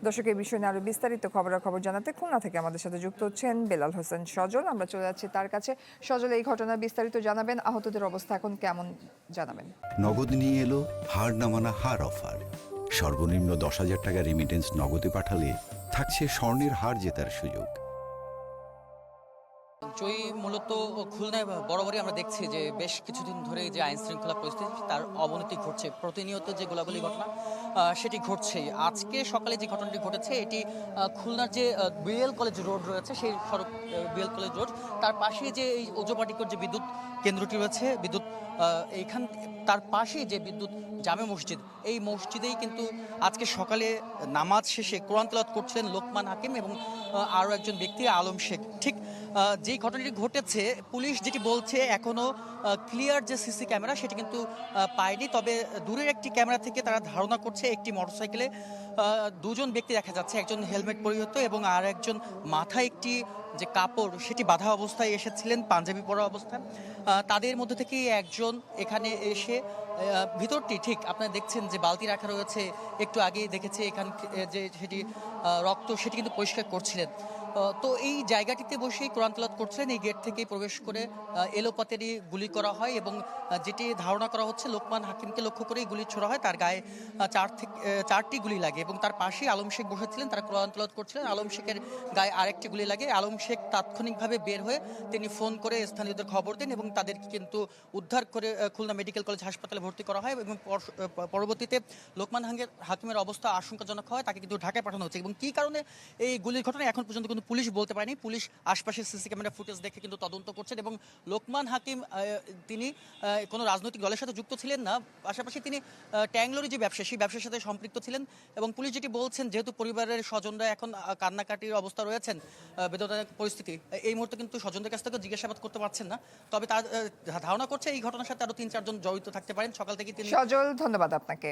দর্শক, এই বিষয়ে নিয়ে আরো বিস্তারিত খবরাখবর জানাতে খুলনা থেকে আমাদের সাথে যুক্ত হচ্ছেন বেলাল হোসেন সজল। আমরা চলে যাচ্ছি তার কাছে। সজল, এই ঘটনার বিস্তারিত জানাবেন, আহতদের অবস্থা এখন কেমন জানাবেন। নগদ নিয়ে এলো হার না মানা হার অফার। সর্বনিম্ন 10,000 টাকা রেমিটেন্স নগদে পাঠালে থাকছে স্বর্ণের হার জেতার সুযোগ। জয়ী মূলত খুলনায় বরাবরই আমরা দেখছি যে বেশ কিছুদিন ধরে যে আইন শৃঙ্খলা পরিস্থিতি তার অবনতি ঘটছে, প্রতিনিয়ত যে গোলাগুলি ঘটনা সেটি ঘটছেই। আজকে সকালে যে ঘটনাটি ঘটেছে এটি খুলনার যে বিএল কলেজ রোড রয়েছে, সেই সড়ক বিএল কলেজ রোড, তার পাশে যে এই ওজোপাটিকর যে বিদ্যুৎ কেন্দ্রটি রয়েছে, বিদ্যুৎ এইখান তার পাশেই যে বিদ্যুৎ জামে মসজিদ, এই মসজিদেই কিন্তু আজকে সকালে নামাজ শেষে কোরআন তেলাওয়াত করছিলেন লোকমান হাকিম এবং আরও একজন ব্যক্তি আলম শেখ। ঠিক যেই ঘটনাটি ঘটেছে, পুলিশ যেটি বলছে এখনও ক্লিয়ার যে সিসি ক্যামেরা সেটি কিন্তু পায়নি, তবে দূরের একটি ক্যামেরা থেকে তারা ধারণা করছে একটি মোটরসাইকেলে দুজন ব্যক্তি দেখা যাচ্ছে, একজন হেলমেট পরিহিত এবং আর একজন মাথায় একটি যে কাপড় সেটি বাঁধা অবস্থায় এসেছিলেন, পাঞ্জাবি পরা অবস্থায়। তাদের মধ্যে থেকে একজন এখানে এসে ভিতরটি ঠিক আপনারা দেখছেন যে বালতি রাখা রয়েছে, একটু আগেই দেখেছে এখানে যে সেটি রক্ত সেটি কিন্তু পরিষ্কার করছিলেন। তো এই জায়গাটিতে বসেই কোরআন তেলাওয়াত করছিলেন, এই গেট থেকেই প্রবেশ করে এলোপাতারি গুলি করা হয় এবং যেটি ধারণা করা হচ্ছে লোকমান হাকিমকে লক্ষ্য করেই গুলি ছোড়া হয়। তার গায়ে চারটি গুলি লাগে এবং তার পাশেই আলম শেখ বসেছিলেন, তারা কোরআন তেলাওয়াত করছিলেন। আলম শেখের গায়ে আরেকটি গুলি লাগে। আলম শেখ তাৎক্ষণিকভাবে বের হয়ে তিনি ফোন করে স্থানীয়দের খবর দেন এবং তাদেরকে কিন্তু উদ্ধার করে খুলনা মেডিকেল কলেজ হাসপাতালে ভর্তি করা হয় এবং পরবর্তীতে লোকমান হাকিমের অবস্থা আশঙ্কাজনক হয়, তাকে কিন্তু ঢাকায় পাঠানো হচ্ছে। এবং কী কারণে এই গুলির ঘটনা এখন পর্যন্ত কিন্তু পুলিশ বলতে পারেনি। পুলিশ আশপাশের সিসি ক্যামেরা ফুটেজ দেখে কিন্তু তদন্ত করছেন এবং লোকমান হাকিম তিনি কোনো রাজনৈতিক দলের সাথে যুক্ত ছিলেন না, পাশাপাশি তিনি ট্যাংলোরি যে ব্যবসা, সেই ব্যবসার সাথে সম্পৃক্ত ছিলেন। এবং পুলিশ যেটি বলছেন, যেহেতু পরিবারের স্বজনরা এখন কান্নাকাটির অবস্থা রয়েছেন, বেদনাদায়ক পরিস্থিতি, এই মুহূর্তে কিন্তু স্বজনদের কাছ থেকে জিজ্ঞাসাবাদ করতে পারছেন না, তবে তার ধারণা করছে এই ঘটনার সাথে আরও 3-4 জন জড়িত থাকতে পারেন। সকাল থেকে তিনি সজল, ধন্যবাদ আপনাকে।